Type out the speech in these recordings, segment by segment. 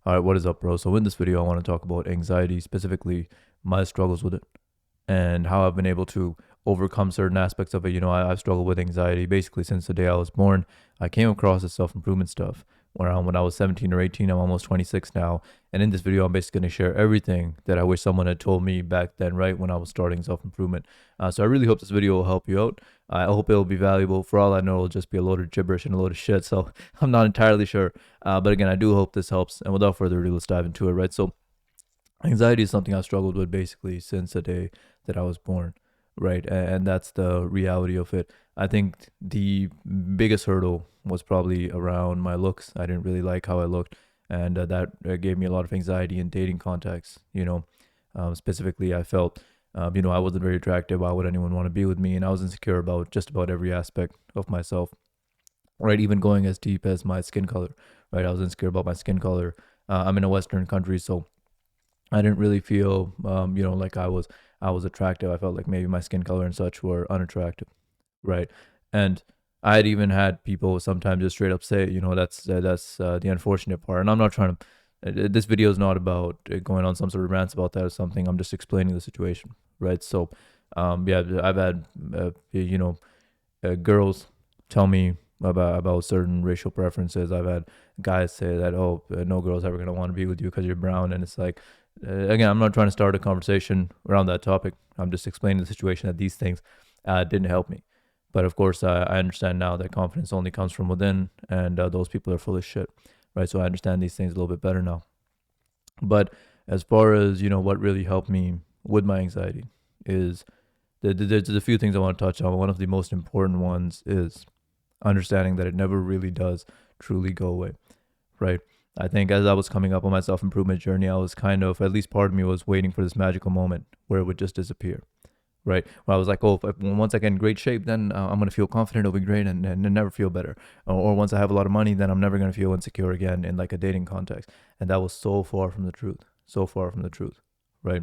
All right, what is up, bro? So in this video, I want to talk about anxiety, specifically my struggles with it and how I've been able to overcome certain aspects of it. I've struggled with anxiety basically since the day I was born. I came across this self-improvement stuff when I was 17 or 18. I'm almost 26 now. And in this video, I'm basically going to share everything that I wish someone had told me back then, right when I was starting self-improvement. So I really hope this video will help you out. I hope it'll be valuable. For all I know, it'll just be a load of gibberish and a load of shit. So I'm not entirely sure. But again, I do hope this helps. And without further ado, let's dive into it, right? So anxiety is something I've struggled with basically since the day that I was born, right? And that's the reality of it. I think the biggest hurdle was probably around my looks. I didn't really like how I looked, and that gave me a lot of anxiety in dating contexts. Specifically, I felt, I wasn't very attractive. Why would anyone want to be with me? And I was insecure about just about every aspect of myself, right? Even going as deep as my skin color, right? I was insecure about my skin color. I'm in a Western country, so I didn't really feel, like I was attractive. I felt like maybe my skin color and such were unattractive, right? And I had even had people sometimes just straight up say, that's the unfortunate part. And I'm not trying to. This video is not about going on some sort of rants about that or something. I'm just explaining the situation, right? So, yeah, I've had, girls tell me about certain racial preferences. I've had guys say that, oh, no girl's ever gonna want to be with you because you're brown, and it's like, again, I'm not trying to start a conversation around that topic. I'm just explaining the situation that these things didn't help me. But of course, I understand now that confidence only comes from within, and those people are full of shit, right? So I understand these things a little bit better now. But as far as what really helped me with my anxiety is there's a few things I want to touch on. One of the most important ones is understanding that it never really does truly go away, right? I think as I was coming up on my self improvement journey, I was kind of, at least part of me was waiting for this magical moment where it would just disappear, right? Where I was like, oh, once I get in great shape, then I'm going to feel confident, it'll be great, and never feel better. Or once I have a lot of money, then I'm never going to feel insecure again in like a dating context. And that was so far from the truth, so far from the truth, right?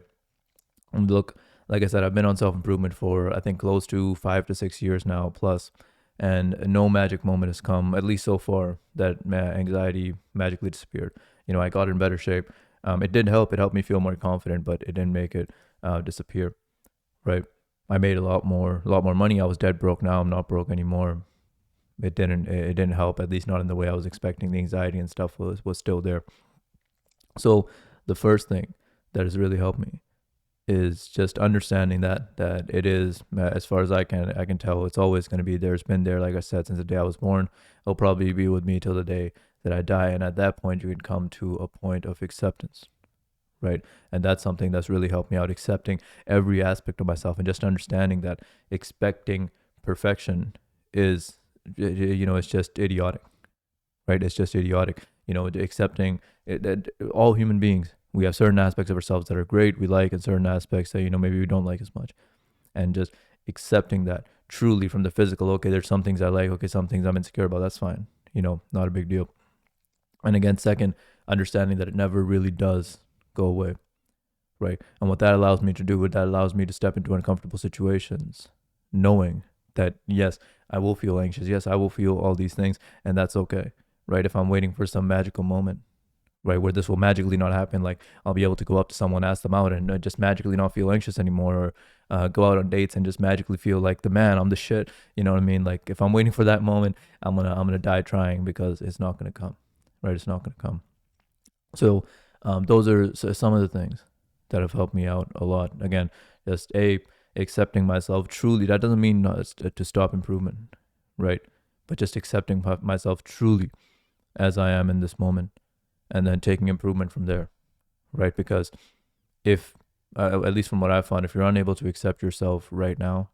And look, like I said, I've been on self improvement for I think close to 5 to 6 years now plus, and no magic moment has come, at least so far, that anxiety magically disappeared. I got in better shape. It did help. It helped me feel more confident, but it didn't make it disappear. Right? I made a lot more money. I was dead broke. Now I'm not broke anymore. It didn't help, at least not in the way I was expecting. The anxiety and stuff was still there. So the first thing that has really helped me is just understanding that it is, as far as I can tell, it's always going to be there. It's been there, like I said, since the day I was born. It'll probably be with me till the day that I die. And at that point, you can come to a point of acceptance, right? And that's something that's really helped me out, accepting every aspect of myself and just understanding that expecting perfection is, it's just idiotic, right? It's just idiotic. Accepting it, that all human beings, we have certain aspects of ourselves that are great, we like, and certain aspects that, maybe we don't like as much. And just accepting that truly from the physical. Okay, there's some things I like. Okay, some things I'm insecure about. That's fine. Not a big deal. And again, second, understanding that it never really does go away, right? And what that allows me to do, that allows me to step into uncomfortable situations, knowing that, yes, I will feel anxious. Yes, I will feel all these things, and that's okay, right? If I'm waiting for some magical moment, right, where this will magically not happen, like I'll be able to go up to someone, ask them out, and just magically not feel anxious anymore, or go out on dates and just magically feel like the man, I'm the shit. You know what I mean? Like if I'm waiting for that moment, I'm gonna die trying, because it's not gonna come, right? It's not gonna come. So those are some of the things that have helped me out a lot. Again, just accepting myself truly. That doesn't mean to stop improvement, right? But just accepting myself truly as I am in this moment, and then taking improvement from there, right? Because if, at least from what I've found, if you're unable to accept yourself right now,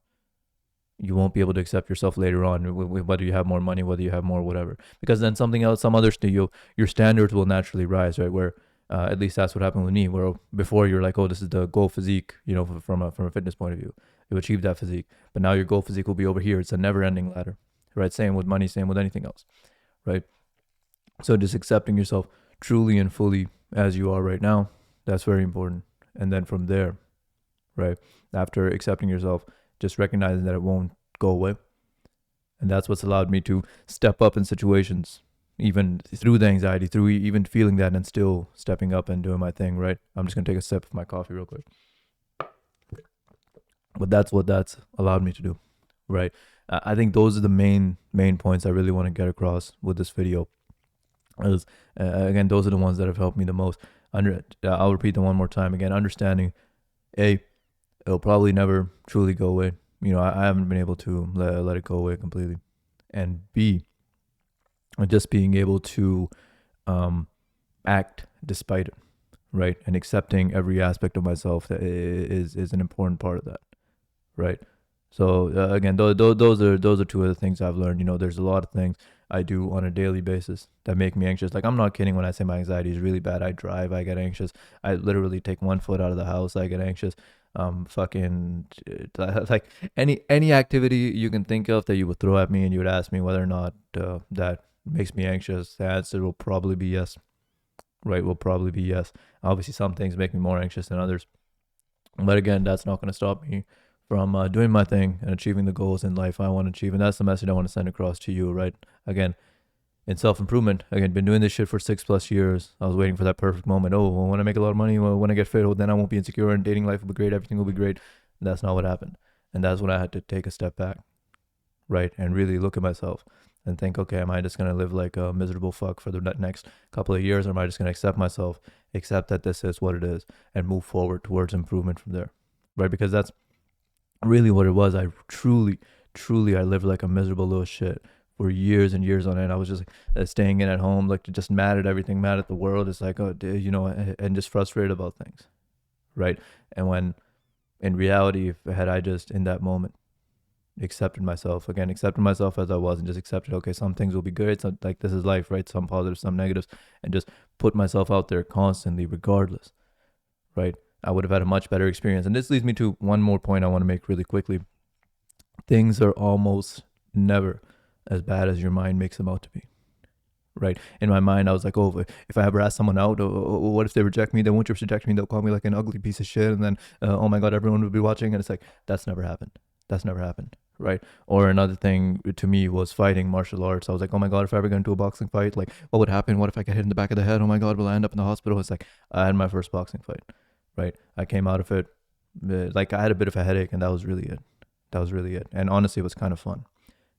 you won't be able to accept yourself later on, whether you have more money, whether you have more whatever. Because then something else, some others, your standards will naturally rise, right? Where at least that's what happened with me. Where before you're like, oh, this is the goal physique, from a fitness point of view, you achieve that physique, but now your goal physique will be over here. It's a never-ending ladder, right? Same with money, same with anything else, right? So just accepting yourself truly and fully as you are right now, that's very important. And then from there, right, after accepting yourself, just recognizing that it won't go away. And that's what's allowed me to step up in situations even through the anxiety, through even feeling that and still stepping up and doing my thing, right? I'm just going to take a sip of my coffee real quick. But that's what that's allowed me to do, right? I think those are the main points I really want to get across with this video. Is again, those are the ones that have helped me the most. I'll repeat them one more time. Again, understanding, A, it'll probably never truly go away. You know, I haven't been able to let it go away completely. And B, just being able to act despite it, right? And accepting every aspect of myself that is an important part of that, right? So again, those are two of the things I've learned. You know, there's a lot of things I do on a daily basis that make me anxious. Like, I'm not kidding when I say my anxiety is really bad. I drive, I get anxious. I literally take 1 foot out of the house, I get anxious. Fucking like any activity you can think of that you would throw at me and you would ask me whether or not that makes me anxious, the answer will probably be yes. Right, will probably be yes. Obviously, some things make me more anxious than others, but again, that's not going to stop me from doing my thing and achieving the goals in life I want to achieve. And that's the message I want to send across to you, right? Again, in self-improvement, again, been doing this shit for 6+ years. I was waiting for that perfect moment. Oh, well, when I make a lot of money, well, when I get fit, well, then I won't be insecure and dating life will be great. Everything will be great. And that's not what happened. And that's when I had to take a step back, right? And really look at myself and think, okay, am I just going to live like a miserable fuck for the next couple of years? Or am I just going to accept myself, accept that this is what it is, and move forward towards improvement from there, right? Because that's really what it was. I truly, I lived like a miserable little shit for years and years on end. I was just staying in at home, like just mad at everything, mad at the world. It's like, oh, you know, and just frustrated about things, right? And when in reality, if had I just in that moment accepted myself as I was and just accepted, okay, some things will be good. So like, this is life, right? Some positives, some negatives, and just put myself out there constantly, regardless, right? I would have had a much better experience. And this leads me to one more point I want to make really quickly. Things are almost never as bad as your mind makes them out to be, right? In my mind, I was like, oh, if I ever ask someone out, what if they reject me? They won't just reject me. They'll call me like an ugly piece of shit. And then, oh my God, everyone will be watching. And it's like, that's never happened. Right? Or another thing to me was fighting martial arts. I was like, oh my God, if I ever get into a boxing fight, like, what would happen? What if I get hit in the back of the head? Oh my God, will I end up in the hospital? It's like, I had my first boxing fight, right? I came out of it, like, I had a bit of a headache, and that was really it. And honestly, it was kind of fun,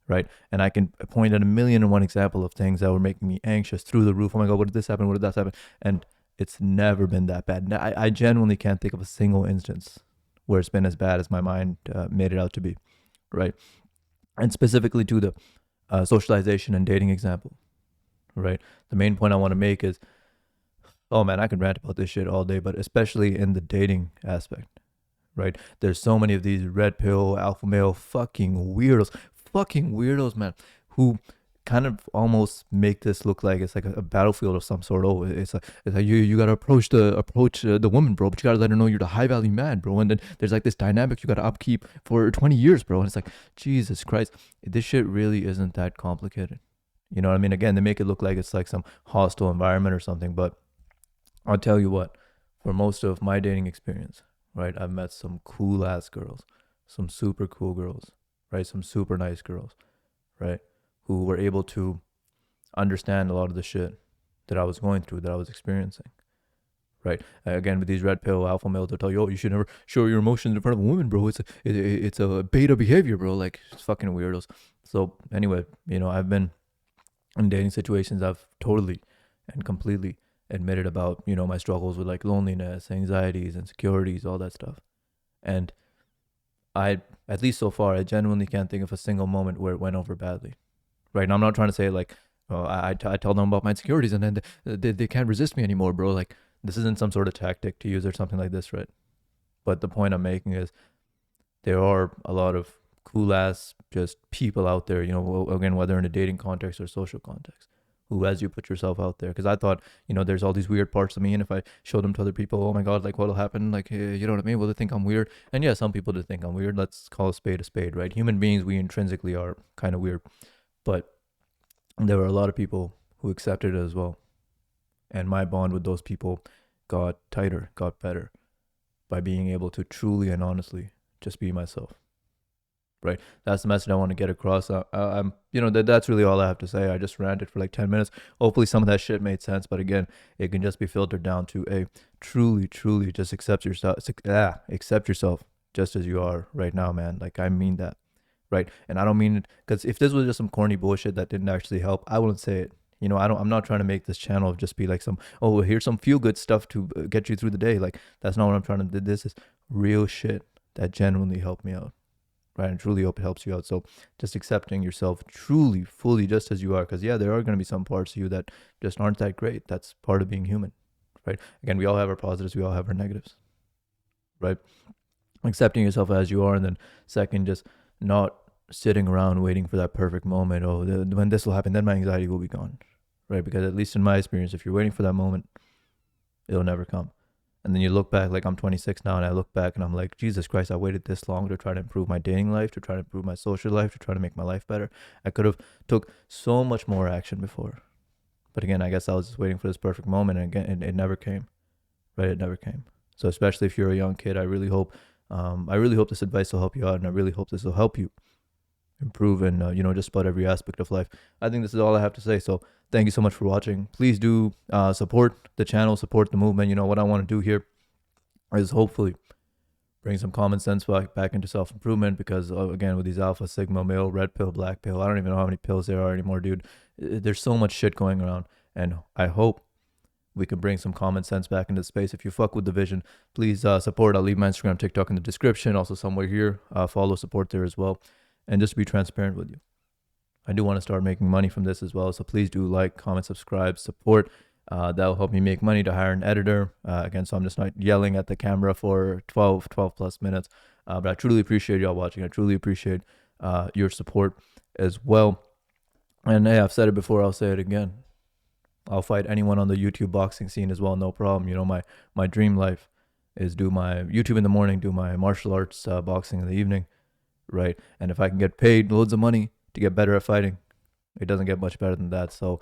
right? And I can point at 1,000,001 example of things that were making me anxious through the roof. Oh my God, what did this happen? What did that happen? And it's never been that bad. I genuinely can't think of a single instance where it's been as bad as my mind made it out to be, right? And specifically to the socialization and dating example, right? The main point I want to make is, oh man, I can rant about this shit all day, but especially in the dating aspect, right? There's so many of these red pill, alpha male fucking weirdos, man, who kind of almost make this look like it's like a battlefield of some sort. Oh, it's like you gotta approach the woman, bro, but you gotta let her know you're the high value man, bro. And then there's like this dynamic you gotta upkeep for 20 years, bro. And it's like, Jesus Christ, this shit really isn't that complicated. You know what I mean? Again, they make it look like it's like some hostile environment or something, but I'll tell you what, for most of my dating experience, right, I've met some cool ass girls, some super cool girls, right, some super nice girls, right, who were able to understand a lot of the shit that I was going through, that I was experiencing, right? Again, with these red pill alpha males, they'll tell you, oh, you should never show your emotions in front of a woman, bro. It's a beta behavior, bro. Like, it's fucking weirdos. So anyway, you know, I've been in dating situations, I've totally and completely admitted about, you know, my struggles with like loneliness, anxieties, insecurities, all that stuff. And I, at least so far, I genuinely can't think of a single moment where it went over badly, right? And I'm not trying to say like, oh, I tell them about my insecurities and then they can't resist me anymore, bro. Like, this isn't some sort of tactic to use or something like this, right? But the point I'm making is there are a lot of cool ass just people out there, you know, again, whether in a dating context or social context, who, as you put yourself out there, because I thought, you know, there's all these weird parts of me, and if I show them to other people, oh my God, like, what'll happen? Like, you know what I mean? Will they think I'm weird? And yeah, some people do think I'm weird. Let's call a spade, right? Human beings, we intrinsically are kind of weird, but there were a lot of people who accepted it as well. And my bond with those people got tighter, got better by being able to truly and honestly just be myself. right? That's the message I want to get across. I'm, that's really all I have to say. I just ranted for like 10 minutes. Hopefully some of that shit made sense, but again, it can just be filtered down to a truly, truly just accept yourself. Accept yourself just as you are right now, man. Like, I mean that, right? And I don't mean it because if this was just some corny bullshit that didn't actually help, I wouldn't say it. I'm not trying to make this channel just be like some, oh, here's some feel good stuff to get you through the day. Like, that's not what I'm trying to do. This is real shit that genuinely helped me out, right? And truly hope it helps you out. So just accepting yourself truly, fully, just as you are. Because, yeah, there are going to be some parts of you that just aren't that great. That's part of being human, right? Again, we all have our positives. We all have our negatives, right? Accepting yourself as you are. And then second, just not sitting around waiting for that perfect moment. Oh, when this will happen, then my anxiety will be gone, right? Because at least in my experience, if you're waiting for that moment, it'll never come. And then you look back, like I'm 26 now, and I look back and I'm like, Jesus Christ, I waited this long to try to improve my dating life, to try to improve my social life, to try to make my life better. I could have took so much more action before. But again, I guess I was just waiting for this perfect moment, and again, it never came, right? It never came. So especially if you're a young kid, I really hope this advice will help you out, and I really hope this will help you improve in just about every aspect of life. I think this is all I have to say. So thank you so much for watching. Please do support the channel, support the movement. What I want to do here is hopefully bring some common sense back into self-improvement, because again, with these alpha, sigma, male, red pill, black pill, I don't even know how many pills there are anymore, dude. There's so much shit going around, and I hope we can bring some common sense back into the space. If you fuck with the vision, please support. I'll leave my Instagram, TikTok in the description, also somewhere here. Follow, support there as well. And just to be transparent with you, I do want to start making money from this as well. So please do like, comment, subscribe, support. That will help me make money to hire an editor. Again, so I'm just not yelling at the camera for 12 plus minutes. But I truly appreciate y'all watching. I truly appreciate your support as well. And hey, I've said it before, I'll say it again. I'll fight anyone on the YouTube boxing scene as well, no problem. My dream life is do my YouTube in the morning, do my martial arts boxing in the evening, right? And if I can get paid loads of money to get better at fighting, it doesn't get much better than that. So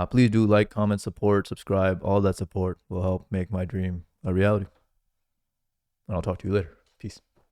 please do like, comment, support, subscribe. All that support will help make my dream a reality. And I'll talk to you later. Peace.